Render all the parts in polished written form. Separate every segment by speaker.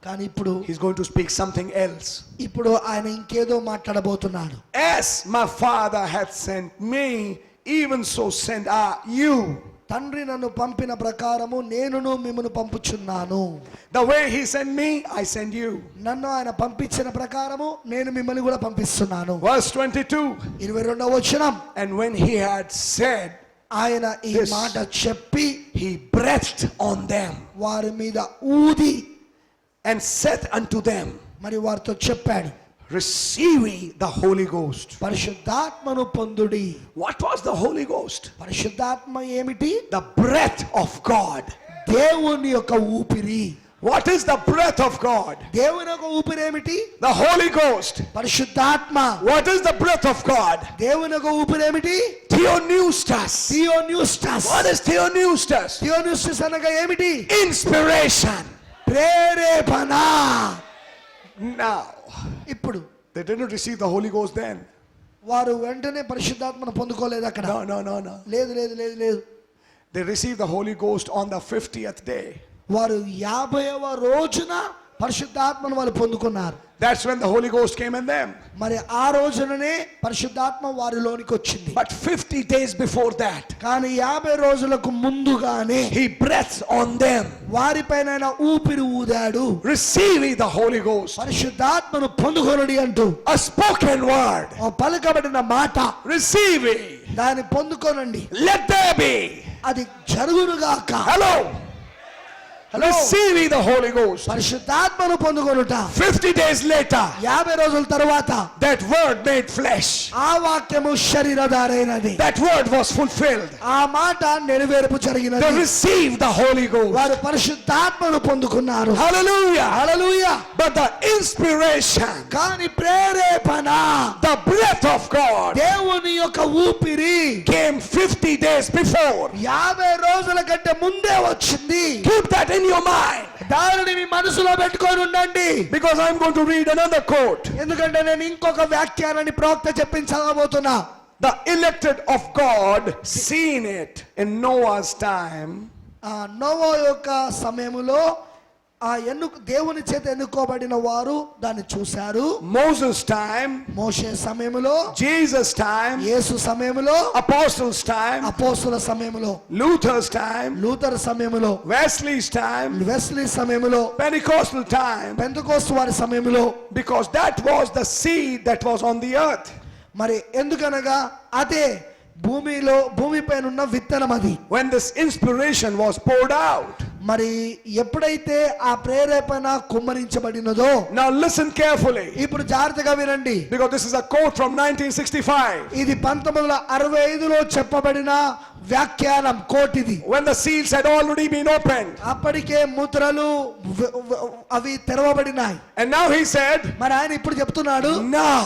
Speaker 1: కానీ ఇప్పుడు
Speaker 2: he's going to speak something else.
Speaker 1: ఇప్పుడు ఆయన ఇంకేదో మాట్లాడబోతున్నాడు.
Speaker 2: As my Father hath sent me, even so send I you.
Speaker 1: తండ్రి నన్ను పంపిన ప్రకారము నేనును మిమ్మును పంపుచున్నాను.
Speaker 2: The way he sent me, I send you.
Speaker 1: నన్ను ఆయన పంపించిన ప్రకారము నేను మిమ్మల్ని కూడా పంపిస్తున్నాను.
Speaker 2: Verse 22.
Speaker 1: 22వ వచనం.
Speaker 2: And when he had said
Speaker 1: ఆయన ఈ
Speaker 2: this,
Speaker 1: మాట చెప్పి
Speaker 2: he breathed on them
Speaker 1: వారి మీద ఊది
Speaker 2: and said unto them,
Speaker 1: మరి వారితో చెప్పాడు,
Speaker 2: receive ye the Holy Ghost.
Speaker 1: పరిశుద్ధాత్మను పొందుడి.
Speaker 2: What was the Holy Ghost?
Speaker 1: పరిశుద్ధాత్మ ఏమిటి?
Speaker 2: The breath of God.
Speaker 1: దేవుని యొక్క ఊపిరి.
Speaker 2: What is the breath of God?
Speaker 1: దేవుని యొక్క ఊపిరి ఏమిటి?
Speaker 2: The Holy Ghost.
Speaker 1: పరిశుద్ధాత్మ.
Speaker 2: What is the breath of God?
Speaker 1: దేవుని యొక్క ఊపిరి ఏమిటి?
Speaker 2: Theopneustos.
Speaker 1: థియోన్యూస్టస్.
Speaker 2: What is theopneustos?
Speaker 1: థియోన్యూస్టస్ అనగా ఏమిటి?
Speaker 2: Inspiration.
Speaker 1: ప్రేరేపణ.
Speaker 2: Now,
Speaker 1: ఇప్పుడు
Speaker 2: they didn't receive the Holy Ghost then.
Speaker 1: వారు వెంటనే పరిశుద్ధాత్మను పొందుకోలేదు అక్కడ.
Speaker 2: No.
Speaker 1: లేదు.
Speaker 2: They received the Holy Ghost on the 50th day.
Speaker 1: వారు 50వ రోజున పరిశుద్ధాత్మను వారు పొందుకున్నారు.
Speaker 2: That's when the Holy Ghost came in them.
Speaker 1: మరి ఆ రోజుననే పరిశుద్ధాత్మ వారిలోనికి వచ్చింది.
Speaker 2: But 50 days before that,
Speaker 1: కానీ 50 రోజులకు ముందుగానే
Speaker 2: he breathed on them.
Speaker 1: వారిపైన ఆయన ఊపిరి ఊదాడు.
Speaker 2: Receive ye the Holy Ghost.
Speaker 1: పరిశుద్ధాత్మను పొందుకొనుడి అంటూ
Speaker 2: A spoken word.
Speaker 1: ఓ పలకబడిన మాట.
Speaker 2: Receive ye.
Speaker 1: దాన్ని పొందుకోనండి.
Speaker 2: Let there be.
Speaker 1: అది జరుగునుగాక.
Speaker 2: Hello. Receive ye the Holy Ghost.
Speaker 1: పరిశుద్ధాత్మను పొందుకొనుట.
Speaker 2: 50 days later,
Speaker 1: 50 రోజుల తరువాత
Speaker 2: that word made flesh.
Speaker 1: ఆ వాక్యము శరీరధారైనది.
Speaker 2: That word was fulfilled.
Speaker 1: ఆ మాట నెరవేర్పు
Speaker 2: They
Speaker 1: జరిగినది.
Speaker 2: received the Holy Ghost.
Speaker 1: వారు పరిశుద్ధాత్మను పొందుకున్నారు.
Speaker 2: Hallelujah.
Speaker 1: Hallelujah.
Speaker 2: But the inspiration,
Speaker 1: కానీ ప్రేరేపణ,
Speaker 2: the breath of God,
Speaker 1: దేవుని యొక్క ఊపిరి
Speaker 2: came 50 days before.
Speaker 1: 50 రోజుల కంటే ముందే వచ్చింది.
Speaker 2: Keep that in your mind.
Speaker 1: దానిని మీ మనసులో పెట్టుకొని ఉండండి.
Speaker 2: Because I'm going to read another quote.
Speaker 1: ఎందుకంటే నేను ఇంకొక వ్యాఖ్యానాన్ని ప్రవక్త చెప్పించబోతున్నా.
Speaker 2: The elected of God seen it in Noah's time.
Speaker 1: Noah యొక్క సమయములో దేవుని చేత ఎన్నుకోబడిన వారు దాన్ని చూశారు.
Speaker 2: Moses' time.
Speaker 1: మోషే సమయములో.
Speaker 2: Jesus' time.
Speaker 1: యేసు సమయములో.
Speaker 2: Apostles' time.
Speaker 1: అపోస్తుల సమయములో.
Speaker 2: Luther's time.
Speaker 1: లూథర్ సమయములో.
Speaker 2: Wesley's time.
Speaker 1: వెస్లీ సమయములో.
Speaker 2: Pentecostal time.
Speaker 1: పెంతెకోస్తు వారి సమయములో.
Speaker 2: Because that was the seed that was on the earth.
Speaker 1: మరి ఎందుకనగా అదే భూమిపైన ఉన్న విత్తనం అది.
Speaker 2: When this inspiration was poured out.
Speaker 1: మరి ఎప్పుడైతే ఆ ప్రేరేపణ కుమ్మరించబడినదో.
Speaker 2: Now listen carefully.
Speaker 1: ఇప్పుడు జాగ్రత్తగా వినండి.
Speaker 2: Because this is a quote from 1965.
Speaker 1: ఇది 1965లో చెప్పబడిన వ్యాఖ్యానం కోటిది.
Speaker 2: When the seals had already been opened.
Speaker 1: అప్పటికే ముద్రలు అవి తెరవబడినాయి.
Speaker 2: And now he said,
Speaker 1: మరి ఆయన ఇప్పుడు చెప్తున్నాడు,
Speaker 2: now,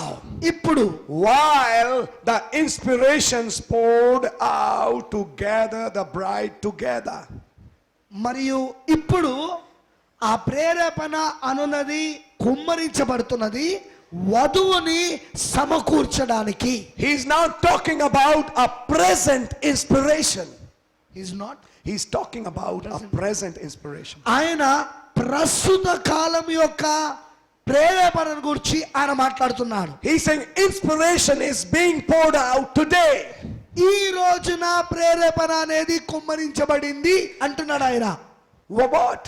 Speaker 1: ఇప్పుడు
Speaker 2: while the inspirations poured out to gather the bride together.
Speaker 1: మరియు ఇప్పుడు ఆ ప్రేరేపణ అనున్నది కుమ్మరించబడుతున్నది వధువుని సమకూర్చడానికి.
Speaker 2: He is now talking about a present inspiration. He's talking about a present inspiration.
Speaker 1: ఆయన ప్రస్తుత కాలం యొక్క ప్రేరేపణను గురించి ఆయన మాట్లాడుతున్నాడు.
Speaker 2: He's saying inspiration is being poured out today.
Speaker 1: ఈ రోజున ప్రేరేపణ అనేది కుమ్మరించబడింది అంటున్నాడు ఆయన.
Speaker 2: What?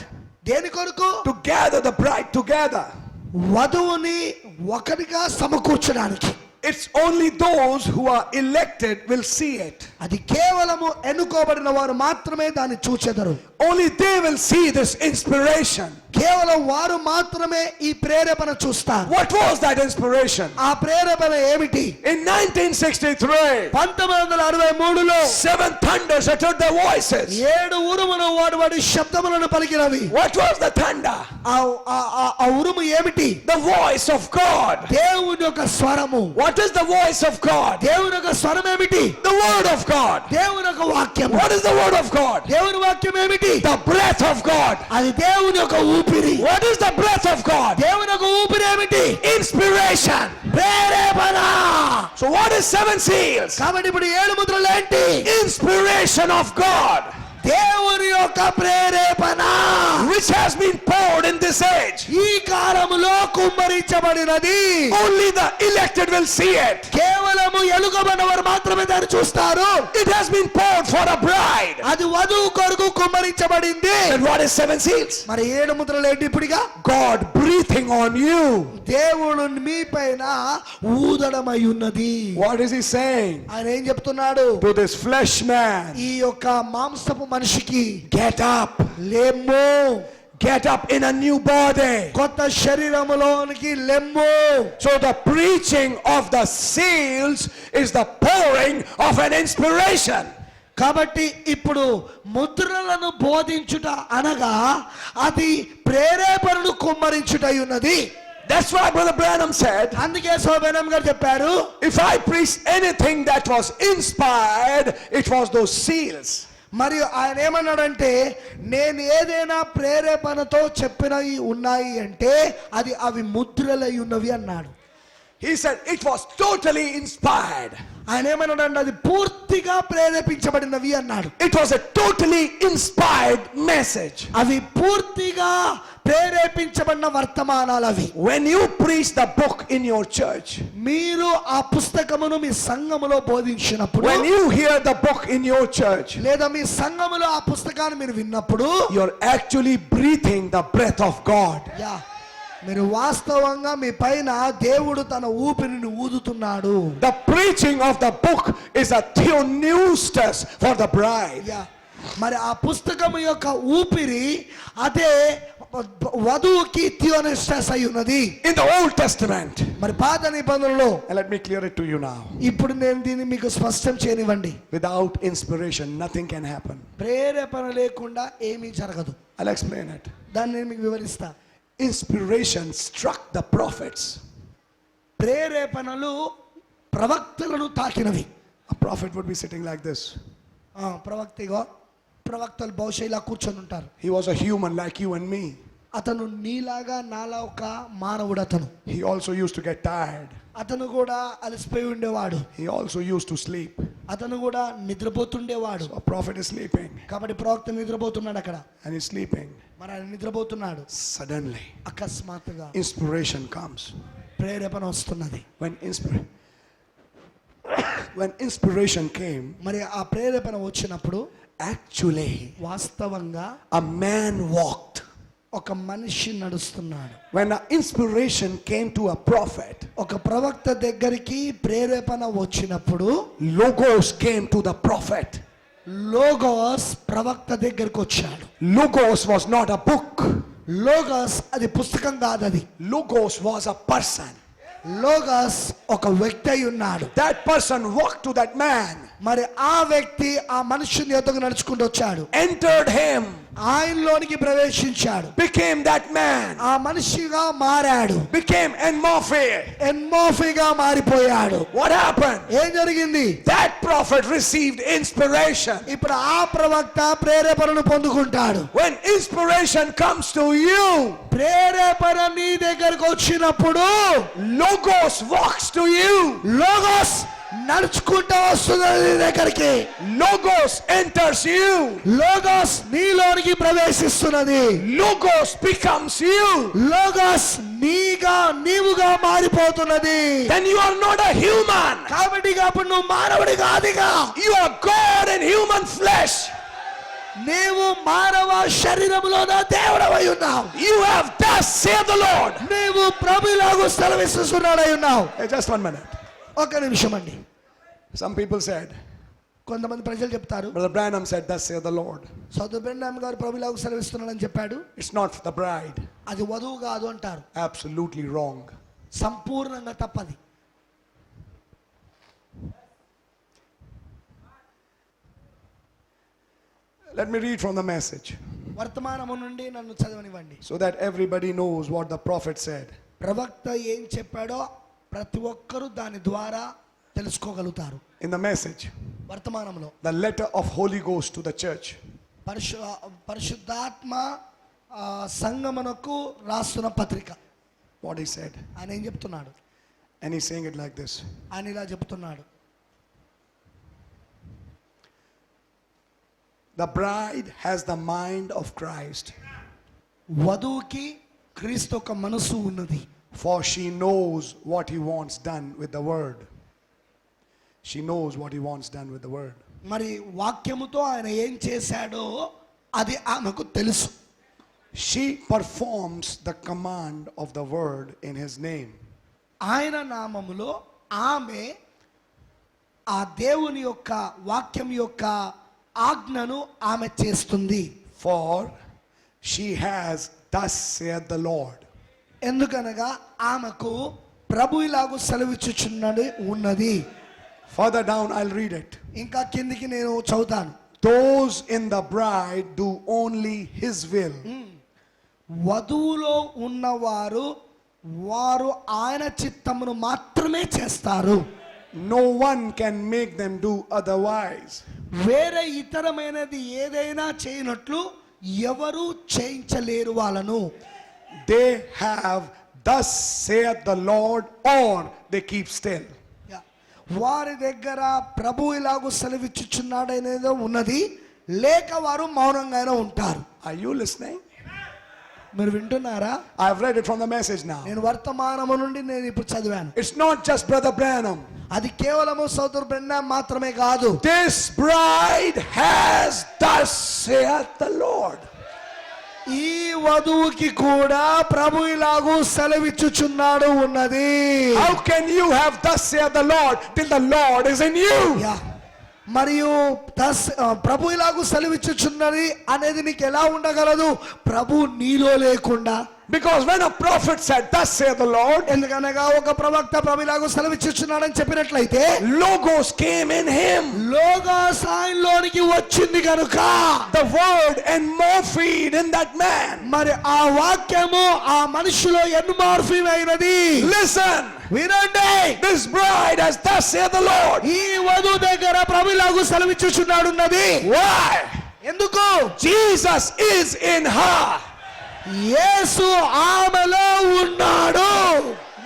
Speaker 1: దేని కొరకు?
Speaker 2: To gather the bride together.
Speaker 1: వధువుని ఒకటిగా సమకూర్చడానికి.
Speaker 2: It's only those who are elected will see it.
Speaker 1: అది కేవలము ఎన్నుకోబడిన వారు మాత్రమే దాన్ని చూచెదరు.
Speaker 2: Only they will see this inspiration.
Speaker 1: కేవలం వారు మాత్రమే ఈ ప్రేరేపణ చూస్తారు.
Speaker 2: What was that inspiration?
Speaker 1: ఆ ప్రేరేపణ ఏమిటి?
Speaker 2: In 1963,
Speaker 1: 1963లో
Speaker 2: 7 thunders uttered their voices.
Speaker 1: 7 ఉరుములు వాడి శబ్దములను పలికినవి.
Speaker 2: What was the thunder?
Speaker 1: ఆ ఉరుము ఏమిటి?
Speaker 2: The voice of God.
Speaker 1: దేవుని యొక్క స్వరము.
Speaker 2: What is the voice of God?
Speaker 1: దేవుని యొక్క స్వరం ఏమిటి?
Speaker 2: The word of God.
Speaker 1: దేవుని యొక్క వాక్యం.
Speaker 2: What is the word of God?
Speaker 1: దేవుని వాక్యం ఏమిటి?
Speaker 2: The breath of God.
Speaker 1: అది దేవుని యొక్క ఊపిరి.
Speaker 2: What is the breath of God?
Speaker 1: దేవుని యొక్క ఊపిరి ఏమిటి?
Speaker 2: Inspiration.
Speaker 1: ప్రేరేపణ.
Speaker 2: So what is 7 seals?
Speaker 1: కాబట్టి ఇప్పుడు 7 ముద్రలు ఏంటి?
Speaker 2: Inspiration of God.
Speaker 1: దేవుని యొక్క ప్రేరేపణ
Speaker 2: which has been poured in this age.
Speaker 1: ఈ కాలములో కుమ్మరించబడినది.
Speaker 2: Only the elected will see it.
Speaker 1: కేవలము ఎలుగబడిన వారు మాత్రమే దాన్ని చూస్తారు.
Speaker 2: It has been poured for a bride.
Speaker 1: అది వధువు కొరకు కుమ్మరించబడింది.
Speaker 2: And what is 7 seals?
Speaker 1: మరి 7 ముద్రలు ఏంటి ఇప్పుడుగా?
Speaker 2: God breathing on you.
Speaker 1: దేవుడు మీ పైన ఊదడమై ఉన్నది.
Speaker 2: What is he saying?
Speaker 1: ఆయన ఏం చెప్తున్నాడు?
Speaker 2: To this flesh man,
Speaker 1: ఈ యొక్క మాంసపు మనిషికి
Speaker 2: get up.
Speaker 1: లెమ్ము,
Speaker 2: Get up in a new body.
Speaker 1: కొత్త శరీరములోనికి లెమ్ము.
Speaker 2: So the preaching of the seals is the pouring of an inspiration.
Speaker 1: కాబట్టి ఇప్పుడు ముద్రలను బోధించుట అనగా అది ప్రేరేపణను కుమ్మరించుటై ఉన్నది.
Speaker 2: That's why Brother Branham said,
Speaker 1: అందుకే సోబెనం గారు చెప్పారు,
Speaker 2: if I preach anything that was inspired, it was those seals.
Speaker 1: మరియు ఆయన ఏమన్నాడంటే, నేను ఏదైనా ప్రేరేపణతో చెప్పినవి ఉన్నాయి అంటే అది అవి ముద్రలై ఉన్నవి అన్నాడు.
Speaker 2: He said it was totally inspired.
Speaker 1: ఆయన ఏమన్నాడంటే అది పూర్తిగా ప్రేరేపించబడినవి అన్నాడు.
Speaker 2: It was a totally inspired message.
Speaker 1: అవి పూర్తిగా ప్రేరేపించబడిన వర్తమానాలు అవి.
Speaker 2: When you preach the book in your church,
Speaker 1: మీరు ఆ పుస్తకమును మీ సంఘములో బోధించినప్పుడు,
Speaker 2: when you hear the book in your church,
Speaker 1: లేదా మీ సంఘములో ఆ పుస్తకాన్ని మీరు విన్నప్పుడు,
Speaker 2: you're actually breathing the breath of God.
Speaker 1: మీరు వాస్తవంగా మీ పైన దేవుడు తన ఊపిరిని ఊదుతున్నాడు.
Speaker 2: The preaching of the book is a theopneustos for the bride.
Speaker 1: మరి ఆ పుస్తకము యొక్క ఊపిరి అదే వధువుకి థియోనిస్టస్ అయి ఉన్నది.
Speaker 2: In the Old Testament,
Speaker 1: మరి పాత నిబంధనలో,
Speaker 2: and let me clear it to you now,
Speaker 1: ఇప్పుడు నేను దీన్ని మీకు స్పష్టం చేయనివ్వండి.
Speaker 2: without inspiration nothing can happen.
Speaker 1: ప్రేరేపణ లేకుండా ఏమీ జరగదు.
Speaker 2: I'll explain it.
Speaker 1: దాన్ని నేను మీకు వివరిస్తా.
Speaker 2: Inspiration struck the prophets.
Speaker 1: ప్రేరేపణలు ప్రవక్తలను తాకినవి.
Speaker 2: A prophet would be sitting like this.
Speaker 1: ప్రవక్తలు బహుశా ఇలా కూర్చొని ఉంటారు.
Speaker 2: He was a human like you and me.
Speaker 1: అతను నీలాగా నాలా ఒక మానవుడు. అతను
Speaker 2: He also used to get tired.
Speaker 1: అతను కూడా అలసిపోయి ఉండేవాడు.
Speaker 2: He also used to sleep.
Speaker 1: అతను కూడా నిద్రపోతుండేవాడు.
Speaker 2: So a prophet is sleeping.
Speaker 1: కాబట్టి ప్రవక్త నిద్రపోతున్నాడు అక్కడ.
Speaker 2: And he's sleeping.
Speaker 1: మరి ఆయన నిద్రపోతున్నాడు.
Speaker 2: Suddenly,
Speaker 1: అకస్మాత్తుగా
Speaker 2: inspiration comes.
Speaker 1: ప్రేరేపణ వస్తున్నది.
Speaker 2: When inspiration came,
Speaker 1: మరి ఆ ప్రేరేపణ వచ్చినప్పుడు
Speaker 2: actually,
Speaker 1: వాస్తవంగా
Speaker 2: a man walked.
Speaker 1: ఒక మనిషి నడుస్తున్నాడు.
Speaker 2: When an inspiration came to a prophet,
Speaker 1: ఒక ప్రవక్త దగ్గరికి ప్రేరేపణ వచ్చినప్పుడు,
Speaker 2: logos came to the prophet.
Speaker 1: Logos ప్రవక్త దగ్గరికి వచ్చాడు.
Speaker 2: Logos was not a book.
Speaker 1: Logos అది పుస్తకం కాదు. అది
Speaker 2: Logos was a person.
Speaker 1: Logos ఒక వ్యక్తి అయి ఉన్నాడు.
Speaker 2: That person walked to that man.
Speaker 1: మరి ఆ వ్యక్తి ఆ మనుషుని యొద్దకు నడుచుకుంటూ వచ్చాడు.
Speaker 2: Entered him.
Speaker 1: ఆయనలోనికి ప్రవేశించాడు.
Speaker 2: Became that man.
Speaker 1: ఆ మనిషిగా మారాడు.
Speaker 2: Became
Speaker 1: ఎన్మోఫీగా మారిపోయాడు.
Speaker 2: What happened?
Speaker 1: ఏం జరిగింది?
Speaker 2: That prophet received inspiration.
Speaker 1: ఇప్పుడు ఆ ప్రవక్త ప్రేరేపణను పొందుకుంటాడు.
Speaker 2: When inspiration comes to you,
Speaker 1: ప్రేరేపణ నీ దగ్గరకు వచ్చినప్పుడు,
Speaker 2: logos walks to you.
Speaker 1: Logos నడుచుకుంటూ వస్తున్నది నీ దగ్గరికి.
Speaker 2: Logos enters you.
Speaker 1: లోగోస్ నీలోనికి ప్రవేశిస్తున్నది.
Speaker 2: Logos becomes you.
Speaker 1: లోగోస్ నీవుగా మారిపోతున్నది.
Speaker 2: Then you are not a human.
Speaker 1: కాబట్టి అప్పుడు నువ్వు మానవుడి కాదుగా.
Speaker 2: You are God in human flesh.
Speaker 1: నీవు మానవ శరీరములోన దేవుడవై ఉన్నావు.
Speaker 2: You have thus said the Lord.
Speaker 1: నీవు ప్రభువులాగు సెలవిస్తున్నాడై ఉన్నావు.
Speaker 2: Hey, just 1 minute.
Speaker 1: ఒక నిమిషం అండి.
Speaker 2: Some people said,
Speaker 1: కొంతమంది ప్రజలు చెప్తారు,
Speaker 2: Brother Branham said, thus said the Lord.
Speaker 1: సోదరుడు బ్రహ్నాం గారు ప్రభువులాగు సెలవిస్తున్నాడని చెప్పాడు.
Speaker 2: It's not the bride.
Speaker 1: అది వధువు కాదు అంటారు.
Speaker 2: Absolutely wrong.
Speaker 1: సంపూర్ణంగా తప్పది.
Speaker 2: Let me read from the message
Speaker 1: వర్తమానము నుండి నన్ను చదవనివ్వండి.
Speaker 2: so that everybody knows what the prophet said.
Speaker 1: ప్రవక్త ఏం చెప్పాడో ప్రతి ఒక్కరూ దాని ద్వారా తెలుసుకోగలుగుతారు.
Speaker 2: In the message,
Speaker 1: వర్తమానంలో
Speaker 2: the letter of Holy Ghost to the church.
Speaker 1: పరిశుద్ధాత్మ సంగమనకు రాస్తున్న పత్రిక.
Speaker 2: What he said.
Speaker 1: ఆయన ఏం చెప్తున్నాడు?
Speaker 2: And he's saying it like this.
Speaker 1: ఆయన ఇలా చెప్తున్నాడు.
Speaker 2: The bride has the mind of Christ,
Speaker 1: వధువుకి క్రీస్తు యొక్క మనసు ఉన్నది.
Speaker 2: for she knows what he wants done with the word. She knows what he wants done with the word.
Speaker 1: మరి వాక్యముతో ఆయన ఏం చేశాడో అది ఆమెకు తెలుసు.
Speaker 2: She performs the command of the word in his name.
Speaker 1: ఆయన నామములో ఆమె ఆ దేవుని యొక్క వాక్యం యొక్క ఆజ్ఞను ఆమె చేస్తుంది.
Speaker 2: For she has thus saith the Lord.
Speaker 1: ఎందుకనగా ఆమెకు ప్రభు ఇలాగు సెలవిచ్చుచున్నది ఉన్నది.
Speaker 2: Further down I'll read it.
Speaker 1: ఇంకా కిందికి నేను చదువుతాను.
Speaker 2: Those in the bride do only his will.
Speaker 1: వధువులో ఉన్నవారు వారు ఆయన చిత్తమును మాత్రమే చేస్తారు.
Speaker 2: No one can make them do otherwise.
Speaker 1: వేరే ఇతరమైనది ఏదైనా చేయనట్లు ఎవరు చేయించలేరు వాళ్ళను.
Speaker 2: They have thus saith the Lord, or they keep still.
Speaker 1: వారి దగ్గర ప్రభు ఇలాగూ సెలవిచ్చుచున్నాడనేదో ఉన్నది, లేక వారు మౌనంగానే ఉంటారు.
Speaker 2: Are you listening?
Speaker 1: మీరు వింటున్నారా?
Speaker 2: I've read it from the message now.
Speaker 1: నేను వర్తమానము నుండి నేను ఇప్పుడు చదివాను.
Speaker 2: It's not just Brother Branham.
Speaker 1: అది కేవలము సోదరు బ్రెన్నా మాత్రమే కాదు.
Speaker 2: This bride has thus saith the Lord.
Speaker 1: ఈ వధువుకి కూడా ప్రభు ఇలాగూ సెలవిచ్చుచున్నాడు ఉన్నది.
Speaker 2: How can you have thus saith the Lord till the Lord is in you?
Speaker 1: మరియు ప్రభు ఇలాగూ సెలవిచ్చుచున్నది అనేది నీకు ఎలా ఉండగలదు ప్రభు నీలో లేకుండా?
Speaker 2: Because when a prophet said thus saith the Lord,
Speaker 1: ఎందుకనగా ఒక ప్రవక్త ప్రభు ఇలాగూ సెలవిచ్చుచున్నాడని చెప్పినట్లయితే
Speaker 2: logos came in him.
Speaker 1: Logos ఆయనలోనికి వచ్చింది కనుక
Speaker 2: The word and morphine in that man.
Speaker 1: మరి ఆ వాక్యము ఆ మనిషిలో ఎన్మార్ఫిన్ అయినది.
Speaker 2: Listen.
Speaker 1: వినండి.
Speaker 2: This bride has thus saith the Lord.
Speaker 1: ఈ వధువు దగ్గర ప్రభు ఇలాగూ సెలవిచ్చుచున్నాడు ఉన్నది.
Speaker 2: Why?
Speaker 1: ఎందుకు?
Speaker 2: Jesus is in her.
Speaker 1: యేసు ఆమెలో ఉన్నాడు.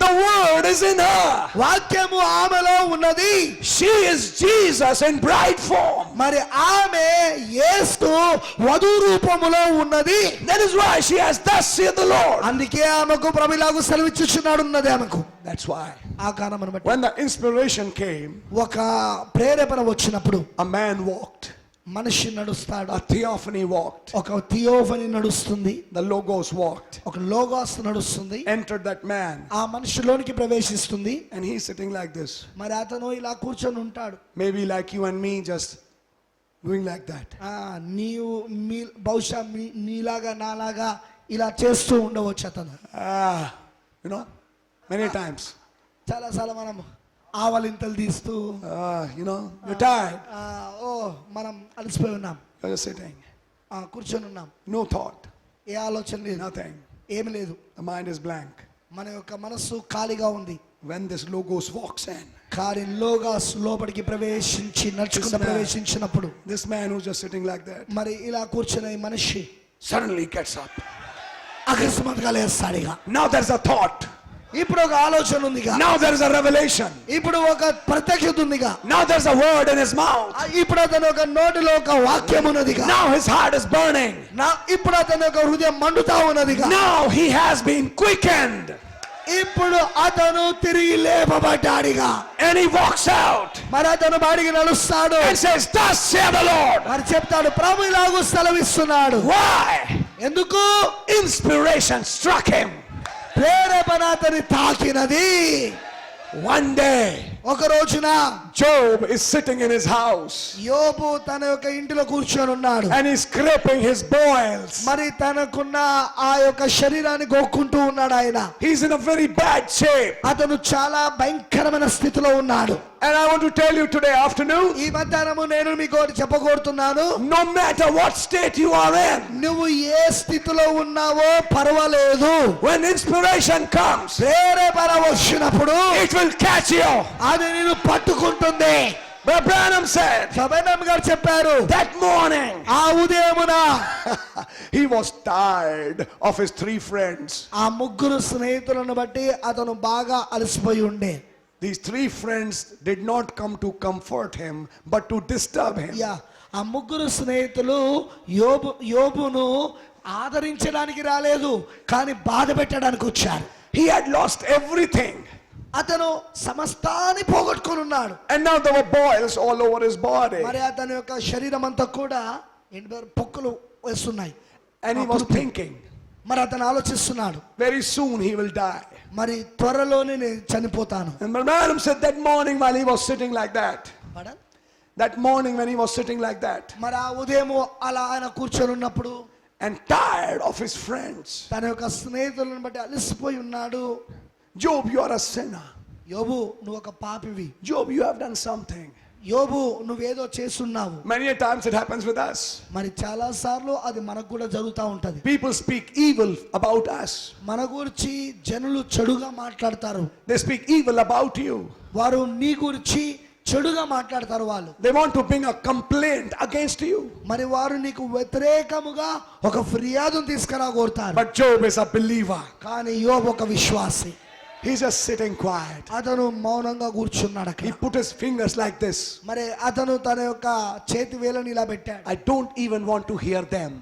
Speaker 2: The word is in her.
Speaker 1: వాక్యము ఆమెలో ఉన్నది.
Speaker 2: She is Jesus in bride form.
Speaker 1: మరి ఆమె యేసు వధు రూపములో ఉన్నది.
Speaker 2: That is why she has thus saith the Lord.
Speaker 1: అందుకే ఆమెకు ప్రభు ఇలాగూ సెలవిచ్చుచున్నాడు ఉన్నది ఆమెకు.
Speaker 2: That's why.
Speaker 1: ఆ కారణమును బట్టి
Speaker 2: When the inspiration came,
Speaker 1: ఒక ప్రేరేపణ వచ్చినప్పుడు
Speaker 2: a man walked.
Speaker 1: మనిషి నడుస్తాడు.
Speaker 2: A theophany walked.
Speaker 1: ఒక థియోఫనీ నడుస్తుంది.
Speaker 2: The logos walked.
Speaker 1: ఒక లోగోస్ నడుస్తుంది.
Speaker 2: Entered that man.
Speaker 1: ఆ మనిషిలోనికి ప్రవేశిస్తుంది.
Speaker 2: And he's sitting like this.
Speaker 1: మరి అతను ఇలా కూర్చొని ఉంటాడు.
Speaker 2: Maybe like you and me, just doing like that.
Speaker 1: నీవు బహుశా నీలాగా నాలాగా ఇలా చేస్తూ ఉండవచ్చు అతను.
Speaker 2: You know, many times.
Speaker 1: చాలాసార్లు మనం ఆవలింతలు తీస్తూ
Speaker 2: you're tired.
Speaker 1: మనం అలసిపోయి ఉన్నాం.
Speaker 2: You're just sitting.
Speaker 1: కూర్చొని ఉన్నాం.
Speaker 2: No thought.
Speaker 1: ఏ ఆలోచన లేదు.
Speaker 2: Nothing.
Speaker 1: ఏమి లేదు.
Speaker 2: The mind is blank.
Speaker 1: మన యొక్క మనస్సు ఖాళీగా ఉంది.
Speaker 2: When this logos walks in,
Speaker 1: కానీ లోగోస్ లోపలికి ప్రవేశించినప్పుడు
Speaker 2: this man who's just sitting like that,
Speaker 1: మరి ఇలా కూర్చున్న ఈ మనిషి
Speaker 2: suddenly gets up.
Speaker 1: అకస్మాత్తుగా లేస్తాడు. ఇక
Speaker 2: Now there's a thought.
Speaker 1: ఇప్పుడు ఒక ఆలోచన ఉంది.
Speaker 2: Now there is a revelation.
Speaker 1: ఇప్పుడు ఒక ప్రత్యక్షత ఉంది.
Speaker 2: Now there's a word in his mouth.
Speaker 1: ఇప్పుడు అతని ఒక నోటిలో ఒక వాక్యం ఉన్నది.
Speaker 2: Now his heart is burning.
Speaker 1: ఇప్పుడు అతని యొక్క హృదయం మండుతా ఉన్నది.
Speaker 2: Now he has been quickened.
Speaker 1: ఇప్పుడు అతను తిరిగి లేపబడ్డాడిగా.
Speaker 2: And he walks out.
Speaker 1: మరి అతను బయటికి నడుస్తాడు.
Speaker 2: And says, thus saith the Lord.
Speaker 1: మరి చెప్తాడు ప్రభు ఇలాగూ సెలవిస్తున్నాడు.
Speaker 2: Why?
Speaker 1: ఎందుకు?
Speaker 2: Inspiration struck him.
Speaker 1: ప్రేరేపణ అతని తాకినది.
Speaker 2: One day,
Speaker 1: ఒక రోజున
Speaker 2: Job is sitting in his house.
Speaker 1: యోబు తన యొక్క ఇంటిలో కూర్చొని ఉన్నాడు.
Speaker 2: And he's scraping his boils.
Speaker 1: మరి తనకున్న ఆ యొక్క శరీరాన్ని గోక్కుంటూ ఉన్నాడు ఆయన.
Speaker 2: He's in a very bad shape.
Speaker 1: అతను చాలా భయంకరమైన స్థితిలో ఉన్నాడు.
Speaker 2: And I want to tell you today afternoon,
Speaker 1: ఈ మధ్యాహ్నము నేను మీకు చెప్పకూడుతున్నాను.
Speaker 2: no matter what state you are in,
Speaker 1: నువ్వు ఏ స్థితిలో ఉన్నావో పర్వాలేదు.
Speaker 2: when inspiration comes,
Speaker 1: ప్రేరేపణ వచ్చినప్పుడు
Speaker 2: it will catch you.
Speaker 1: అది నిన్ను పట్టుకుంటుంది.
Speaker 2: Brother Branham said,
Speaker 1: సబైనమ్ గారు చెప్పారు,
Speaker 2: that morning,
Speaker 1: ఆ ఉదయమున
Speaker 2: he was tired of his 3 friends.
Speaker 1: ఆ ముగ్గురు స్నేహితులను బట్టి అతను బాగా అలసిపోయి ఉండే.
Speaker 2: These 3 friends did not come to comfort him, but to disturb him.
Speaker 1: ఆ ముగ్గురు స్నేహితులు యోబును ఆదరించడానికి రాలేదు, కానీ బాధ పెట్టడానికి వచ్చారు.
Speaker 2: He had lost everything.
Speaker 1: అతను సమస్తాన్ని పోగొట్టుకొని ఉన్నాడు.
Speaker 2: And now there were boils all over his body.
Speaker 1: మరి అతని యొక్క శరీరం అంతా కూడా పొక్కులు వస్తున్నాయి.
Speaker 2: And he was thinking,
Speaker 1: మరి అతను ఆలోచిస్తున్నాడు,
Speaker 2: very soon he will die.
Speaker 1: మరి త్వరలోనే నేను చనిపోతాను.
Speaker 2: And Branham said that morning while he was sitting like that. That morning when he was sitting like that.
Speaker 1: మరి ఆ ఉదయం అలా ఆయన కూర్చొని ఉన్నప్పుడు
Speaker 2: and tired of his friends.
Speaker 1: తన యొక్క స్నేహితులను బట్టి అలసిపోయి ఉన్నాడు.
Speaker 2: Job, you are a sinner.
Speaker 1: యోబు, నువ్వు ఒక పాపివి.
Speaker 2: Job, you have done something.
Speaker 1: యోబు, నువ్వేదో చేస్తున్నావు.
Speaker 2: Many a times it happens with us.
Speaker 1: మరి చాలా సార్లు అది మనకు కూడా జరుగుతూ ఉంటది.
Speaker 2: People speak evil about us.
Speaker 1: మన గురించి జనులు చెడుగా మాట్లాడతారు.
Speaker 2: They speak evil about you.
Speaker 1: వారు నీ గురించి చెడుగా మాట్లాడతారు. వాళ్ళు
Speaker 2: they want to bring a complaint against you.
Speaker 1: మరి వారు నీకు వ్యతిరేకముగా ఒక ఫిర్యాదును తీసుకురా కోరుతారు.
Speaker 2: But Job is a believer.
Speaker 1: కానీ యోబు ఒక విశ్వాసి.
Speaker 2: He's just sitting quiet.
Speaker 1: అతను మౌనంగా కూర్చున్నాడు అక్కడ.
Speaker 2: He put his fingers like this.
Speaker 1: మరి అతను తన యొక్క చేతి వేలుని ఇలా పెట్టాడు.
Speaker 2: I don't even want to hear them.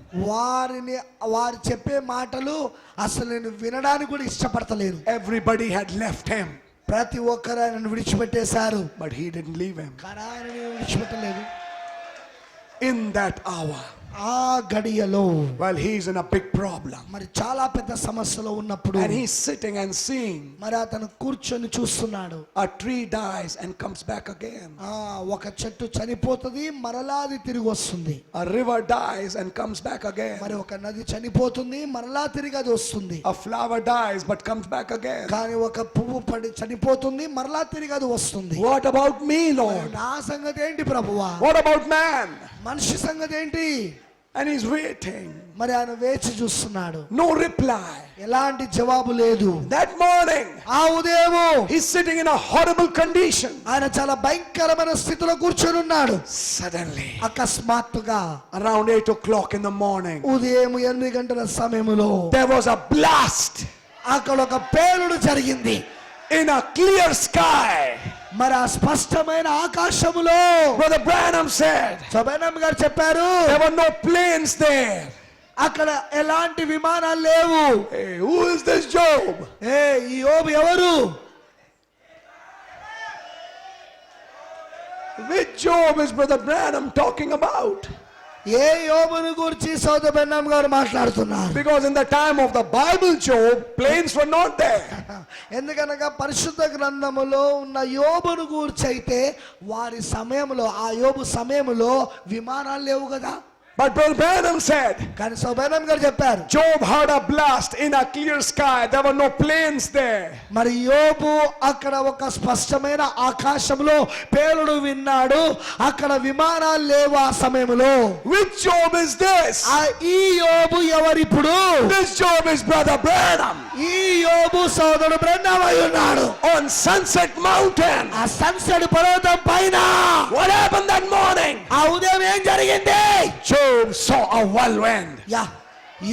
Speaker 1: వారు చెప్పే మాటలు అసలు నేను వినడానికి కూడా ఇష్టపడతలేను.
Speaker 2: Everybody had left him.
Speaker 1: ప్రతి ఒక్కరు ఆయనను విడిచిపెట్టేశారు.
Speaker 2: But he didn't leave him.
Speaker 1: కానీ ఆయనని విడిచిపెట్టలేదు.
Speaker 2: In that hour,
Speaker 1: ఆ గడియలో
Speaker 2: while he's in a big problem,
Speaker 1: మరి చాలా పెద్ద సమస్యలో ఉన్నప్పుడు,
Speaker 2: and he's sitting and seeing,
Speaker 1: మరి అతను కూర్చొని చూస్తున్నాడు.
Speaker 2: a tree dies and comes back again.
Speaker 1: ఒక చెట్టు చనిపోతుంది, మరలా అది తిరిగి వస్తుంది.
Speaker 2: A river dies and comes back again.
Speaker 1: మరి ఒక నది చనిపోతుంది, మరలా తిరిగి అది వస్తుంది.
Speaker 2: A flower dies but comes back again.
Speaker 1: కానీ ఒక పువ్వు పడి చనిపోతుంది, మరలా తిరిగి అది వస్తుంది.
Speaker 2: What about me, Lord?
Speaker 1: నా సంగతి ఏంటి ప్రభువా?
Speaker 2: What about man?
Speaker 1: మనిషి సంగతి ఏంటి?
Speaker 2: And he's waiting.
Speaker 1: మరి ఆయన వేచి చూస్తున్నాడు.
Speaker 2: No reply.
Speaker 1: ఎలాంటి జవాబు లేదు.
Speaker 2: That morning,
Speaker 1: ఆ ఉదయము
Speaker 2: he's sitting in a horrible condition.
Speaker 1: ఆయన చాలా భయంకరమైన స్థితిలో కూర్చొని ఉన్నాడు.
Speaker 2: Suddenly,
Speaker 1: అకస్మాత్తుగా
Speaker 2: around 8 o'clock in the morning,
Speaker 1: ఉదయం 8 గంటల సమయంలో
Speaker 2: there was a blast
Speaker 1: అక్కడ ఒక పేలుడు జరిగింది.
Speaker 2: in a clear sky.
Speaker 1: మరి ఆ స్పష్టమైన ఆకాశములో
Speaker 2: Brother Branham said,
Speaker 1: సోబెనం గారు చెప్పారు,
Speaker 2: there were no planes there.
Speaker 1: అక్కడ ఎలాంటి విమానాలు లేవు.
Speaker 2: Hey, who is this Job?
Speaker 1: ఈ యోబు ఎవరు?
Speaker 2: Which Job is Brother Branham talking about?
Speaker 1: ఏ యోబును గురించి సోదబెన్నం గారు మాట్లాడుతున్నారు?
Speaker 2: Because in the time of the Bible, Job, planes were not there.
Speaker 1: ఎందుకనగా పరిశుద్ధ గ్రంథములో ఉన్న యోబును గురించి అయితే వారి సమయంలో, ఆ యోబు సమయంలో విమానాలు లేవు కదా.
Speaker 2: But Brother Branham said,
Speaker 1: కానీ సోబెనం గారు చెప్పారు,
Speaker 2: Job heard a blast in a clear sky. There were no planes there.
Speaker 1: మరి యోబు అక్కడ ఒక స్పష్టమైన ఆకాశంలో పేలుడు విన్నాడు, అక్కడ విమానాలు లేవు ఆ సమయంలో.
Speaker 2: Which Job is this?
Speaker 1: ఈ యోబు ఎవరిప్పుడు?
Speaker 2: This Job is Brother Branham.
Speaker 1: ఈ యోబు సోదరుడు బ్రహ్మం అయి ఉన్నాడు.
Speaker 2: On Sunset Mountain.
Speaker 1: ఆ సన్సెట్ పర్వతం పైన
Speaker 2: What happened that morning?
Speaker 1: ఆ ఉదయం ఏం జరిగింది?
Speaker 2: Job saw a whirlwind.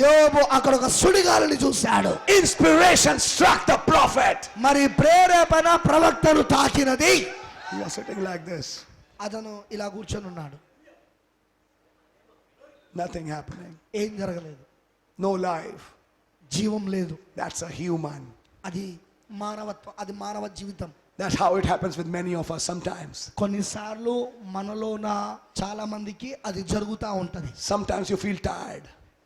Speaker 1: యోబు అక్కడ ఒక సుడిగాలిని చూశాడు.
Speaker 2: Inspiration struck the prophet.
Speaker 1: మరి ప్రేరేపణ ప్రవక్తను తాకినది.
Speaker 2: He was sitting like this.
Speaker 1: అతను ఇలా కూర్చొని ఉన్నాడు.
Speaker 2: Nothing happening.
Speaker 1: ఏం జరగలేదు.
Speaker 2: No life.
Speaker 1: జీవం లేదు.
Speaker 2: That's a human.
Speaker 1: అది మానవత్వం, అది మానవ జీవితం.
Speaker 2: That's how it happens with many of us sometimes.
Speaker 1: కొన్నిసార్లు మనలోన చాలా మందికి అది జరుగుతూ ఉంటది.
Speaker 2: Sometimes you feel tired.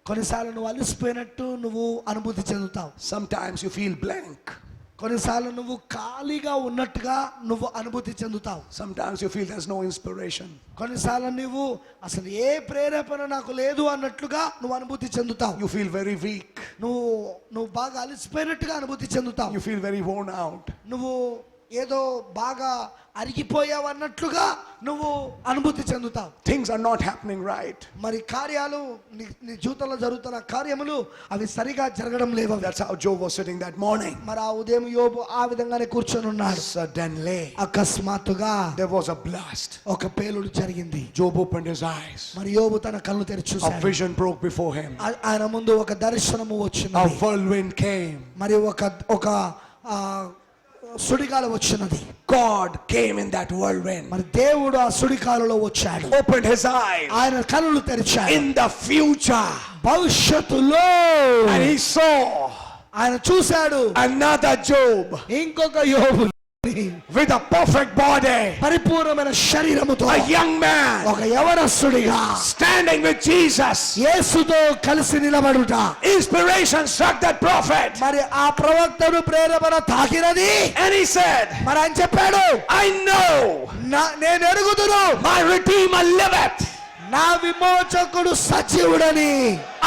Speaker 1: కొన్నిసార్లు నువ్వు అలసిపోయినట్టు నువ్వు అనుభూతి చెందుతావు.
Speaker 2: Sometimes you feel blank.
Speaker 1: కొన్నిసార్లు నువ్వు ఖాళీగా ఉన్నట్టుగా నువ్వు అనుభూతి చెందుతావు.
Speaker 2: Sometimes you feel there's no inspiration.
Speaker 1: కొన్నిసార్లు నువ్వు అసలు ఏ ప్రేరేపణ నాకు లేదు అన్నట్లుగా నువ్వు అనుభూతి చెందుతావు.
Speaker 2: You feel very weak.
Speaker 1: నువ్వు బాగా అలసిపోయినట్టుగా అనుభూతి చెందుతావు.
Speaker 2: You feel very worn out.
Speaker 1: నువ్వు ఏదో బాగా అరిగిపోయావు అన్నట్లుగా నువ్వు అనుభూతి చెందుతావు.
Speaker 2: Things are not happening right.
Speaker 1: మరి కార్యాలు నీ జీవితంలో జరుగుతున్న కార్యములు అవి సరిగా జరగడం లేవు.
Speaker 2: That's how Job was sitting that morning.
Speaker 1: మరి ఆ ఉదయం యోబు ఆ విధంగానే కూర్చొని ఉన్నాడు.
Speaker 2: Suddenly,
Speaker 1: అకస్మాత్తుగా
Speaker 2: there was a blast.
Speaker 1: ఒక పేలుడు జరిగింది.
Speaker 2: Job opened his eyes.
Speaker 1: మరి యోబు తన కళ్ళు తెరిచి
Speaker 2: A
Speaker 1: చూశాడు.
Speaker 2: vision broke before him.
Speaker 1: ఆయన ముందు ఒక దర్శనము
Speaker 2: A
Speaker 1: వచ్చింది.
Speaker 2: whirlwind came.
Speaker 1: మరి ఒక సుడిగాలి వచ్చినది.
Speaker 2: God came in that whirlwind,
Speaker 1: మరి దేవుడు ఆ సుడిగాలిలో వచ్చాడు.
Speaker 2: opened his eyes
Speaker 1: ఆయన కన్నులు తెరిచాడు.
Speaker 2: in the future,
Speaker 1: భవిష్యత్తులో
Speaker 2: and he saw
Speaker 1: ఆయన చూశాడు
Speaker 2: another Job
Speaker 1: ఇంకొక యోబు
Speaker 2: with a perfect body,
Speaker 1: పరిపూర్ణమైన శరీరముతో,
Speaker 2: a young man
Speaker 1: ఒక యవనస్తుడిగా
Speaker 2: standing with Jesus.
Speaker 1: యేసుతో కలిసి నిలబడుట.
Speaker 2: Inspiration struck that prophet,
Speaker 1: మరి ఆ ప్రవక్తను ప్రేరేపణ తాకినది.
Speaker 2: and he said,
Speaker 1: మరి ఆయన చెప్పాడు,
Speaker 2: I know
Speaker 1: నేను ఎరుగుదును,
Speaker 2: my Redeemer liveth.
Speaker 1: నా విమోచకుడు సజీవుడని.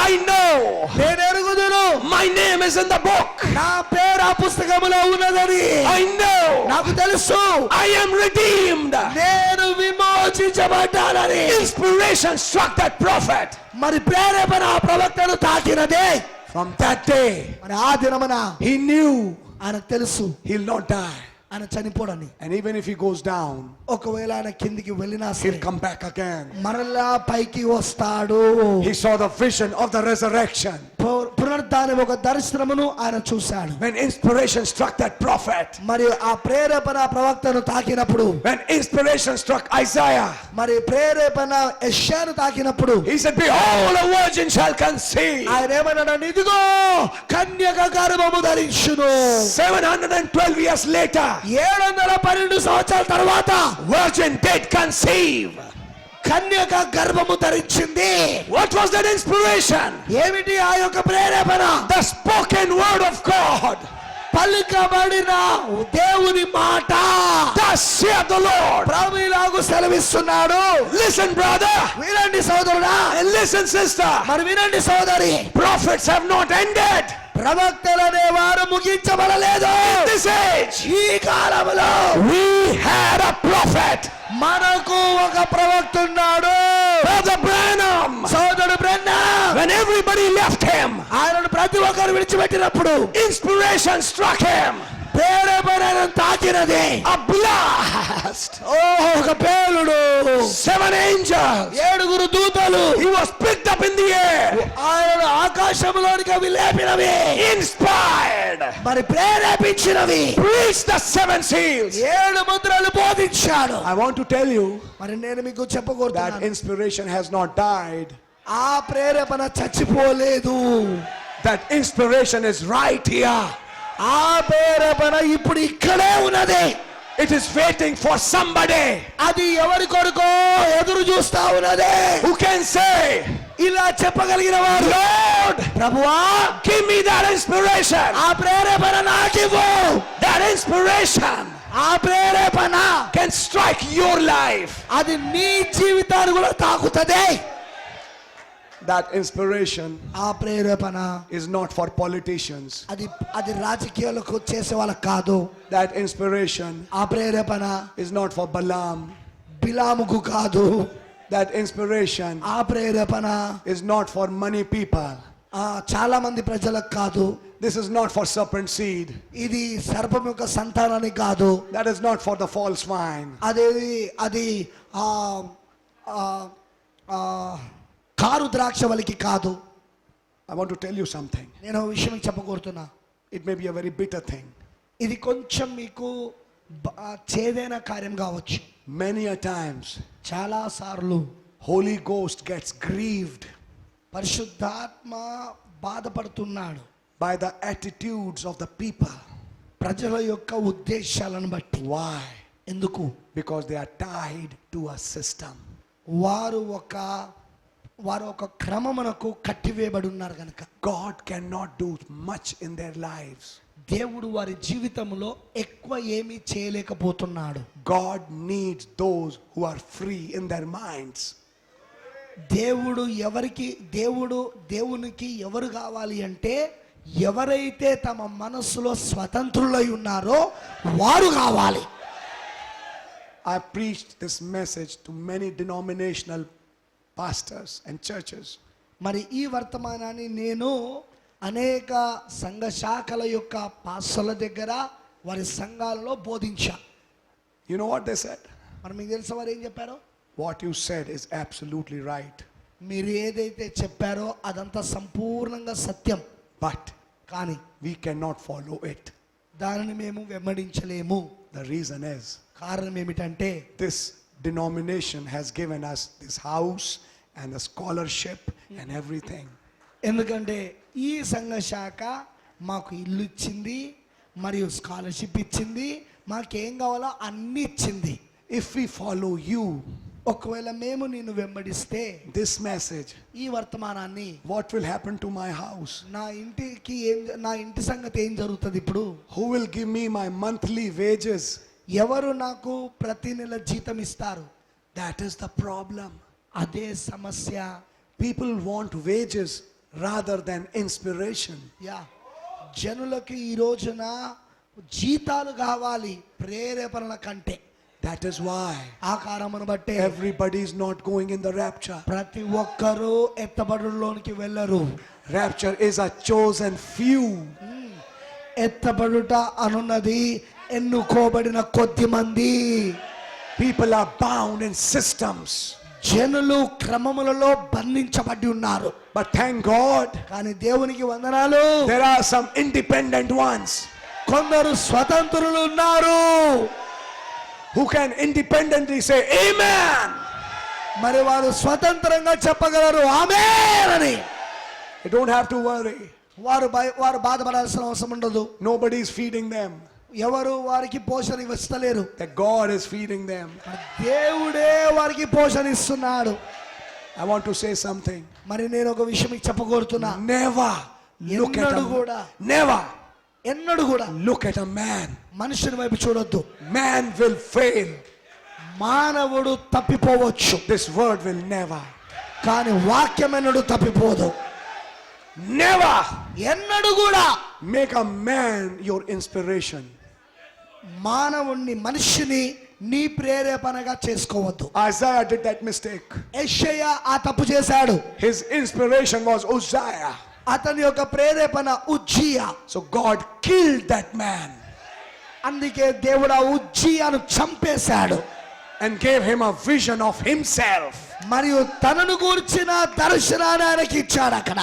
Speaker 2: I know
Speaker 1: నేను ఎరుగుదును,
Speaker 2: my name is in the book.
Speaker 1: నా పేరు ఆ పుస్తకములో ఉన్నదని.
Speaker 2: I know
Speaker 1: నాకు తెలుసు,
Speaker 2: I am redeemed.
Speaker 1: నేను విమోచించబడ్డానని.
Speaker 2: Inspiration struck that prophet.
Speaker 1: మరి ప్రేరేపణ ఆ ప్రవక్తను తాకినదే.
Speaker 2: From that day,
Speaker 1: మరి ఆ దినమున
Speaker 2: he knew
Speaker 1: ఆయనకు తెలుసు
Speaker 2: he'll not die.
Speaker 1: ఆయన చనిపోడని.
Speaker 2: And even if he goes down,
Speaker 1: ఒకవేళ ఆయన కిందికి వెళ్ళినా సరే
Speaker 2: he'll come back again.
Speaker 1: మరలా పైకి వస్తాడు.
Speaker 2: He saw the vision of the resurrection.
Speaker 1: పునరుద్ధానం ఒక దర్శనమును ఆయన చూశాడు.
Speaker 2: When inspiration struck that prophet,
Speaker 1: మరి ఆ ప్రేరేపణ ప్రవక్తను తాకినప్పుడు,
Speaker 2: when inspiration struck Isaiah,
Speaker 1: మరి ప్రేరేపణ యెషయాను తాకినప్పుడు
Speaker 2: he said, behold, a virgin shall conceive.
Speaker 1: ఆయన ఏమన్నాడు? ఇదిగో కన్యక గర్భము ధరించును.
Speaker 2: 712 years later,
Speaker 1: 712 సంవత్సరాల తర్వాత
Speaker 2: virgin did conceive.
Speaker 1: కన్యక గర్భము ధరించింది.
Speaker 2: What was that inspiration?
Speaker 1: ఏమిటి ఆ యొక్క ప్రేరేపణ?
Speaker 2: The spoken word of God.
Speaker 1: పలుకబడిన దేవుని మాట.
Speaker 2: Thus saith the Lord.
Speaker 1: ప్రభువు ఇలాగు సెలవిస్తున్నాడు.
Speaker 2: Listen, brother.
Speaker 1: వినండి సోదరుడా.
Speaker 2: And listen, sister.
Speaker 1: మరి వినండి సోదరి.
Speaker 2: Prophets have not ended.
Speaker 1: ప్రవక్తలనే వారు ముగించబడలేదు.
Speaker 2: In this age,
Speaker 1: ఈ కాలంలో
Speaker 2: we had a prophet.
Speaker 1: మనకు ఒక ప్రవక్త ఉన్నాడు.
Speaker 2: Brother Branham.
Speaker 1: సోదరుడు బ్రహ్మం.
Speaker 2: When everybody left him,
Speaker 1: ఆయనను ప్రతి ఒక్కరు విడిచిపెట్టినప్పుడు
Speaker 2: inspiration struck him.
Speaker 1: ప్రేరేపణ తాకినది.
Speaker 2: A blast.
Speaker 1: ఒక పేలుడు.
Speaker 2: 7 angels.
Speaker 1: 7 దూతలు.
Speaker 2: He was picked up in the air.
Speaker 1: ఆయన ఆకాశంలోనికి అవి లేపినవి.
Speaker 2: Inspired.
Speaker 1: మరి ప్రేరేపించినవి.
Speaker 2: Preached the 7 seals.
Speaker 1: 7 ముద్రలు బోధించాడు.
Speaker 2: I want to tell you
Speaker 1: మరి నేను మీకు
Speaker 2: that
Speaker 1: చెప్పకూడదు,
Speaker 2: inspiration has not died.
Speaker 1: ఆ ప్రేరేపణ చచ్చిపోలేదు.
Speaker 2: That inspiration is right here.
Speaker 1: ఆ ప్రేరేపణ ఇప్పుడు ఇక్కడే ఉన్నది.
Speaker 2: It is waiting for somebody.
Speaker 1: అది ఎవరి కొరకో ఎదురు చూస్తా ఉన్నది.
Speaker 2: Who can say,
Speaker 1: ఇలా చెప్పగలిగిన వారు,
Speaker 2: Lord,
Speaker 1: ప్రభువా
Speaker 2: give me that inspiration.
Speaker 1: ఆ ప్రేరేపణ నాకివ్వు.
Speaker 2: That inspiration
Speaker 1: ఆ ప్రేరేపణ
Speaker 2: can strike your life.
Speaker 1: అది నీ జీవితాన్ని కూడా తాకుతుంది.
Speaker 2: That inspiration
Speaker 1: ఆ ప్రేరేపణ
Speaker 2: is not for politicians.
Speaker 1: అది రాజకీయాలకు చేసే వాళ్ళకి కాదు.
Speaker 2: That inspiration
Speaker 1: ఆ ప్రేరేపణ
Speaker 2: is not for Balaam.
Speaker 1: బిలాముకు కాదు.
Speaker 2: That inspiration
Speaker 1: ఆ ప్రేరేపణ
Speaker 2: is not for many people.
Speaker 1: చాలా మంది ప్రజలకు కాదు.
Speaker 2: This is not for serpent seed.
Speaker 1: ఇది సర్పం యొక్క సంతానానికి కాదు.
Speaker 2: That is not for the false vine.
Speaker 1: అది కారు ద్రాక్ష వలికి కాదు.
Speaker 2: I want to tell you something.
Speaker 1: నేను ఒక విషయం చెప్పకూరుతున్నా.
Speaker 2: It may be a very bitter thing.
Speaker 1: ఇది కొంచెం మీకు చేదైన కార్యం కావచ్చు.
Speaker 2: Many a times,
Speaker 1: చాలా సార్లు
Speaker 2: Holy Ghost gets grieved
Speaker 1: పరిశుద్ధాత్మ బాధపడుతున్నాడు
Speaker 2: by the attitudes of the people.
Speaker 1: ప్రజల యొక్క ఉద్దేశాలను బట్టి.
Speaker 2: Why?
Speaker 1: ఎందుకు?
Speaker 2: Because they are tied to a system.
Speaker 1: వారు ఒక క్రమమునకు కట్టివేయబడి ఉన్నారు కనుక.
Speaker 2: God cannot do much in their lives.
Speaker 1: దేవుడు వారి జీవితంలో ఎక్కువ ఏమీ చేయలేకపోతున్నాడు.
Speaker 2: God needs those who are free in their minds.
Speaker 1: దేవునికి ఎవరు కావాలి అంటే ఎవరైతే తమ మనస్సులో స్వతంత్రులై ఉన్నారో వారు కావాలి.
Speaker 2: I preached this message to many denominational pastors and churches.
Speaker 1: మరి ఈ వర్తమానాన్ని నేను అనేక సంఘ శాఖల యొక్క పాస్టర్ల దగ్గర వారి సంఘాలలో బోధించా.
Speaker 2: You know what they said?
Speaker 1: మరి మీకు తెలుసా వారు ఏం చెప్పారో?
Speaker 2: What you said is absolutely right.
Speaker 1: మీరు ఏదైతే చెప్పారో అదంతా సంపూర్ణంగా సత్యం.
Speaker 2: But
Speaker 1: కానీ
Speaker 2: we cannot follow it.
Speaker 1: దానిని మేము వెంబడించలేము.
Speaker 2: The reason is
Speaker 1: కారణం ఏమిటంటే
Speaker 2: this denomination has given us this house and the scholarship and everything.
Speaker 1: ఎందుకంటే ఈ సంఘ శాఖ మాకు ఇల్లు ఇచ్చింది, మరియు స్కాలర్షిప్ ఇచ్చింది, మాకేం కావాలో అన్ని ఇచ్చింది.
Speaker 2: If we follow you,
Speaker 1: ఒకవేళ మేము నిన్ను వెంబడిస్తే
Speaker 2: this message,
Speaker 1: ఈ వర్తమానాన్ని,
Speaker 2: what will happen to my house?
Speaker 1: నా ఇంటి సంగతి ఏం జరుగుతుంది ఇప్పుడు?
Speaker 2: Who will give me my monthly wages?
Speaker 1: ఎవరు నాకు ప్రతి నెల జీతం ఇస్తారు?
Speaker 2: That is the problem.
Speaker 1: అదే సమస్య.
Speaker 2: People want wages rather than inspiration.
Speaker 1: Yeah, జనులకు ఈ రోజున జీతాలు కావాలి ప్రేరేపణల కంటే.
Speaker 2: That is why
Speaker 1: ఆ కారణమును బట్టే
Speaker 2: everybody is not going in the rapture.
Speaker 1: ప్రతి ఒక్కరూ ఎత్తబడులోనికి వెళ్ళరు.
Speaker 2: Rapture is a chosen few.
Speaker 1: ఎత్తబడుట అనున్నది ఎన్నుకోబడిన కొద్ది మంది.
Speaker 2: People are bound in systems.
Speaker 1: జనులు క్రమములలో బంధించబడి ఉన్నారు.
Speaker 2: But thank God,
Speaker 1: కానీ దేవునికి వందనాలు,
Speaker 2: there are some independent ones
Speaker 1: కొందరు స్వతంత్రులు ఉన్నారు.
Speaker 2: who can independently say amen.
Speaker 1: మరి వారు స్వతంత్రంగా చెప్పగలరు ఆమేన్ అని.
Speaker 2: You don't have to worry.
Speaker 1: వారు బాధపడాల్సిన అవసరం ఉండదు.
Speaker 2: Nobody is feeding them.
Speaker 1: ఎవరు వారికి పోషణ ఇస్తలేరు.
Speaker 2: That God is feeding them.
Speaker 1: దేవుడే వారికి పోషణ ఇస్తున్నాడు.
Speaker 2: I want to say something.
Speaker 1: మరి నేను ఒక విషయం మీకు చెప్పగోరుతున్నా.
Speaker 2: Never look at
Speaker 1: ఎన్నడూ కూడా
Speaker 2: never look at a man.
Speaker 1: మనుషుని వైపు చూడొద్దు.
Speaker 2: Man will fail.
Speaker 1: మానవుడు తప్పిపోవచ్చు,
Speaker 2: This word will never.
Speaker 1: కానీ వాక్యం ఎన్నడూ తప్పిపోదు.
Speaker 2: Never
Speaker 1: ఎన్నడూ కూడా
Speaker 2: make a man your inspiration.
Speaker 1: మనిషిని నీ ప్రేరేపణగా చేసుకోవద్దు.
Speaker 2: Isaiah did that mistake.
Speaker 1: యెషయా ఆ తప్పు చేశాడు.
Speaker 2: His inspiration was Uzziah.
Speaker 1: అతని యొక్క ప్రేరేపణ Uzziah.
Speaker 2: So God killed that man
Speaker 1: అందుకే దేవుడు ఆ ఉజ్జియాను చంపేశాడు.
Speaker 2: and gave him a vision of himself.
Speaker 1: మరియు తనను గూర్చిన దర్శనాన్ని ఆయనకి ఇచ్చాడు అక్కడ.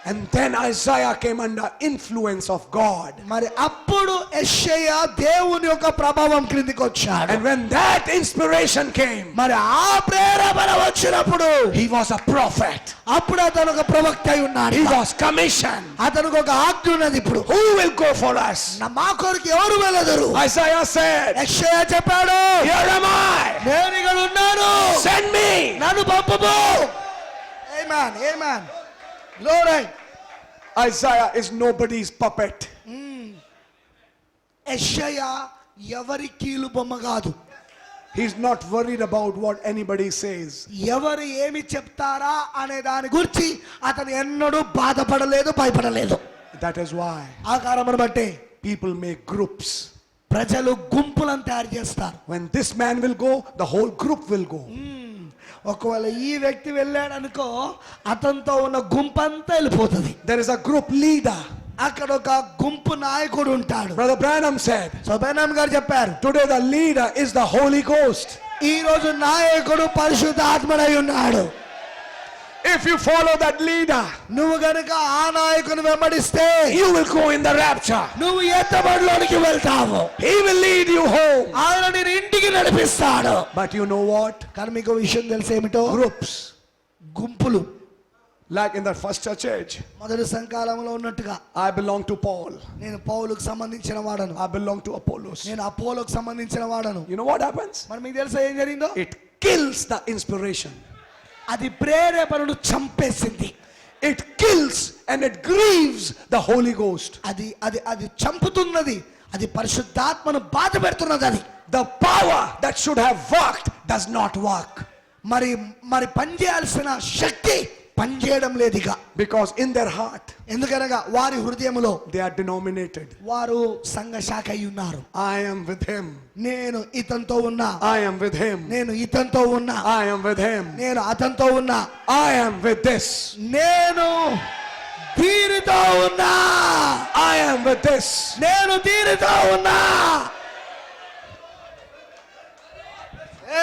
Speaker 2: And then Isaiah came under influence of God.
Speaker 1: మరి అప్పుడు యెషయా దేవుని యొక్క ప్రభావం క్రిందికి వచ్చాడు.
Speaker 2: And when that inspiration came,
Speaker 1: మరి ఆ ప్రేరేపణ వచ్చినప్పుడు
Speaker 2: he was a prophet.
Speaker 1: అప్పుడు అతను ఒక ప్రవక్త అయి ఉన్నాడు.
Speaker 2: He was commissioned.
Speaker 1: అతనికి ఒక ఆజ్ఞ ఉన్నది. ఇప్పుడు
Speaker 2: Who will go for us?
Speaker 1: మా కొరకు ఎవరు వెళ్ళదురు?
Speaker 2: Isaiah said,
Speaker 1: యెషయా చెప్పాడు,
Speaker 2: here am I.
Speaker 1: నేను ఇక్కడ ఉన్నాను,
Speaker 2: Send me.
Speaker 1: నన్ను పంపుము. ఆమేన్, ఆమేన్. Glory.
Speaker 2: Isaiah is nobody's puppet.
Speaker 1: యెషయా ఎవరి కీలు బొమ్మ కాదు.
Speaker 2: He's not worried about what anybody says.
Speaker 1: ఎవరు ఏమి చెప్తారా అనే దాని గురించి అతను ఎన్నడూ బాధపడలేదు, భయపడలేదు.
Speaker 2: That is why
Speaker 1: ఆ కారణమును బట్టి
Speaker 2: people make groups.
Speaker 1: ప్రజలు గుంపులను తయారు చేస్తారు.
Speaker 2: When this man will go, the whole group will go.
Speaker 1: ఒకవేళ ఈ వ్యక్తి వెళ్ళాడు అనుకో, అతనితో ఉన్న గుంపంతా వెళ్ళిపోతుంది.
Speaker 2: There is a group leader.
Speaker 1: అక్కడ ఒక గుంపు నాయకుడు ఉంటాడు.
Speaker 2: Brother Branham said,
Speaker 1: సో బ్రహ్మం గారు చెప్పారు,
Speaker 2: today the leader is the Holy Ghost.
Speaker 1: ఈ రోజు నాయకుడు పరిశుద్ధాత్ముడై ఉన్నాడు.
Speaker 2: If you follow that leader,
Speaker 1: నువ్వు గనుక ఆ నాయకుని వెంబడిస్తే
Speaker 2: you will go in the rapture.
Speaker 1: నువ్వు ఎత్తబడిలోనికి వెళ్తావు.
Speaker 2: He will lead you home.
Speaker 1: ఆయన నేను ఇంటికి నడిపిస్తాడు.
Speaker 2: But you know what?
Speaker 1: కానీ మీకు విషయం తెలిసేమిటో,
Speaker 2: Groups.
Speaker 1: గుంపులు
Speaker 2: Like in the first church age,
Speaker 1: మొదటి సంకాలంలో ఉన్నట్టుగా,
Speaker 2: I belong to Paul.
Speaker 1: నేను పౌలుకు సంబంధించిన వాడను,
Speaker 2: I belong to Apollos.
Speaker 1: నేను అపోలోకు సంబంధించిన వాడను.
Speaker 2: You know what happens?
Speaker 1: మరి మీకు తెలుసా ఏం జరిగిందో?
Speaker 2: It kills the inspiration.
Speaker 1: అది ప్రేరేపణను చంపేసింది.
Speaker 2: It kills and it grieves the Holy Ghost.
Speaker 1: అది చంపుతున్నది. అది పరిశుద్ధాత్మను బాధ పెడుతున్నది. అది
Speaker 2: The power that should have worked does not work.
Speaker 1: మరి పనిచేయాల్సిన శక్తి పనిచేయడం లేదు ఇక.
Speaker 2: Because in their heart,
Speaker 1: ఎందుకనగా వారి హృదయములో
Speaker 2: they are denominated.
Speaker 1: వారు సంఘ శాఖ అయి ఉన్నారు.
Speaker 2: I am with him.
Speaker 1: నేను ఇతనితో ఉన్నా.
Speaker 2: I am with him.
Speaker 1: నేను ఇతనితో ఉన్నా.
Speaker 2: I am with him.
Speaker 1: నేను అతనితో ఉన్నా.
Speaker 2: I am with this.
Speaker 1: నేను దీనితో ఉన్నా.
Speaker 2: I am with this.
Speaker 1: నేను దీనితో ఉన్నా.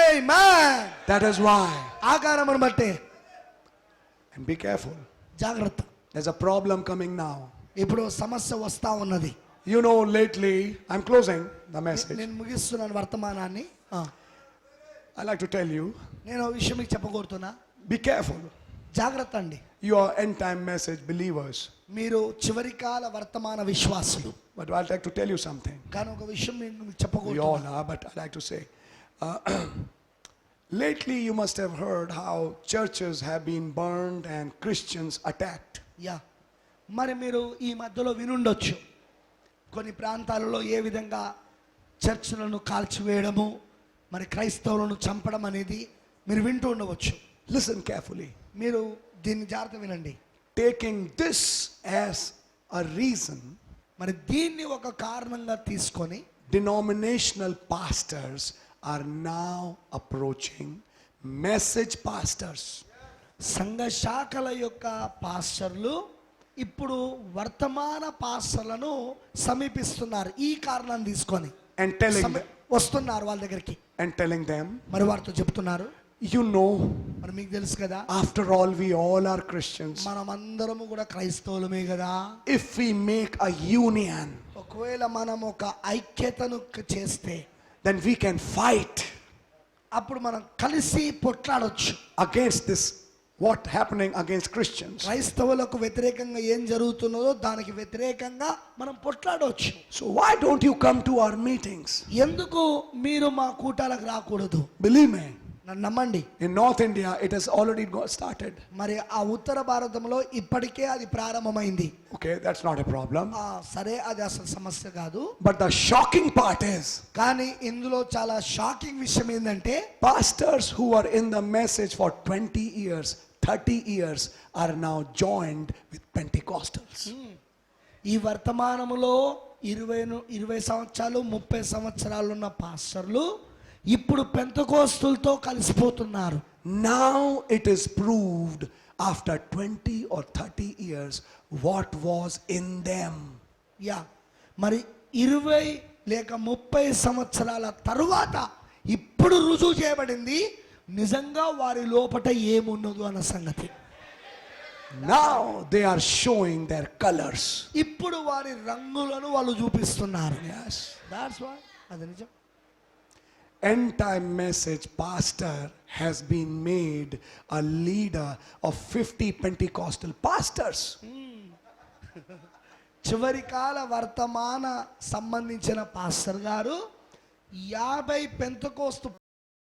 Speaker 1: Amen.
Speaker 2: That is why.
Speaker 1: ఆకారమును బట్టే.
Speaker 2: And be careful.
Speaker 1: జాగ్రత్త.
Speaker 2: There's a problem coming now.
Speaker 1: ఇప్పుడు సమస్య వస్తా ఉన్నది.
Speaker 2: You know, lately, I'm closing the message.
Speaker 1: నేను ముగిస్తున్నాను వర్తమానాన్ని.
Speaker 2: I like to tell you,
Speaker 1: నేను ఒక విషయం మీకు చెప్పకూడుతున్నా,
Speaker 2: be careful.
Speaker 1: జాగ్రత్త అండి.
Speaker 2: You are end time message believers.
Speaker 1: మీరు చివరికాల వర్తమాన విశ్వాసులు.
Speaker 2: But I'd like to tell you something.
Speaker 1: కానీ ఒక విషయం మీకు
Speaker 2: We all
Speaker 1: చెప్పకూడదు.
Speaker 2: are, but I like to say. Lately, you must have heard how churches have been burned and Christians attacked.
Speaker 1: Yeah, మరి మీరు ఈ మధ్యలో వినుండొచ్చు, కొన్ని ప్రాంతాలలో ఏ విధంగా చర్చిలను కాల్చివేయడము, మరి క్రైస్తవులను చంపడం అనేది మీరు వింటూ ఉండవచ్చు.
Speaker 2: Listen carefully.
Speaker 1: మీరు దీన్ని జాగ్రత్త వినండి.
Speaker 2: Taking this as a reason,
Speaker 1: మరి దీన్ని ఒక కారణంగా తీసుకొని
Speaker 2: denominational pastors are now approaching message pastors.
Speaker 1: సంఘ శాఖల యొక్క పాస్టర్లు ఇప్పుడు వర్తమాన పాస్టర్లను సమీపిస్తున్నారు. ఈ కారణాన్ని తీసుకొని
Speaker 2: And telling them,
Speaker 1: వస్తున్నారు వాళ్ళ దగ్గరికి.
Speaker 2: and telling them,
Speaker 1: మరి వారితో చెప్తున్నారు,
Speaker 2: you know,
Speaker 1: మరి మీకు తెలుసు కదా,
Speaker 2: after all, we all are Christians.
Speaker 1: మనం అందరము కూడా క్రైస్తవులమే కదా.
Speaker 2: If we make a union,
Speaker 1: ఒకవేళ మనం ఒక ఐక్యతను చేస్తే
Speaker 2: then we can fight
Speaker 1: అప్పుడు మనం కలిసి పొట్లాడొచ్చు.
Speaker 2: against this, what happening against Christians.
Speaker 1: క్రైస్తవులకు వ్యతిరేకంగా ఏం జరుగుతున్నదో దానికి వ్యతిరేకంగా మనం పొట్లాడవచ్చు.
Speaker 2: So why don't you come to our meetings?
Speaker 1: ఎందుకు మీరు మా కూటాలకు రాకూడదు?
Speaker 2: Believe me,
Speaker 1: నన్ను నమ్మండి.
Speaker 2: in North India, it has already started.
Speaker 1: మరి ఆ ఉత్తర భారతంలో ఇప్పటికే అది ప్రారంభమైంది.
Speaker 2: Okay, that's not a problem.
Speaker 1: సరే, అది అసలు సమస్య కాదు.
Speaker 2: But the shocking part is,
Speaker 1: కానీ ఇందులో చాలా షాకింగ్ విషయం ఏంటంటే,
Speaker 2: pastors who are in the message for 20 years, 30 years are now joined with Pentecostals.
Speaker 1: ఈ వర్తమానములో 20 సంవత్సరాలు 30 సంవత్సరాలు ఉన్న పాస్టర్లు ఇప్పుడు పెంతెకోస్తులతో కలిసిపోతున్నారు.
Speaker 2: Now it is proved after 20 or 30 years what was in them.
Speaker 1: Yeah, మరి 20 లేక 30 సంవత్సరాల తరువాత ఇప్పుడు రుజువు చేయబడింది నిజంగా వారి లోపట ఏమున్నదో అన్న సంగతి.
Speaker 2: Now they are showing their colors.
Speaker 1: ఇప్పుడు వారి రంగులను వాళ్ళు చూపిస్తున్నారు.
Speaker 2: Yes.
Speaker 1: That's why అది నిజం.
Speaker 2: End time message pastor has been made a leader of 50 Pentecostal pastors.
Speaker 1: చివరి కాల వర్తమాన సంబంధించిన పాస్టర్ గారు 50 పెంతెకోస్తు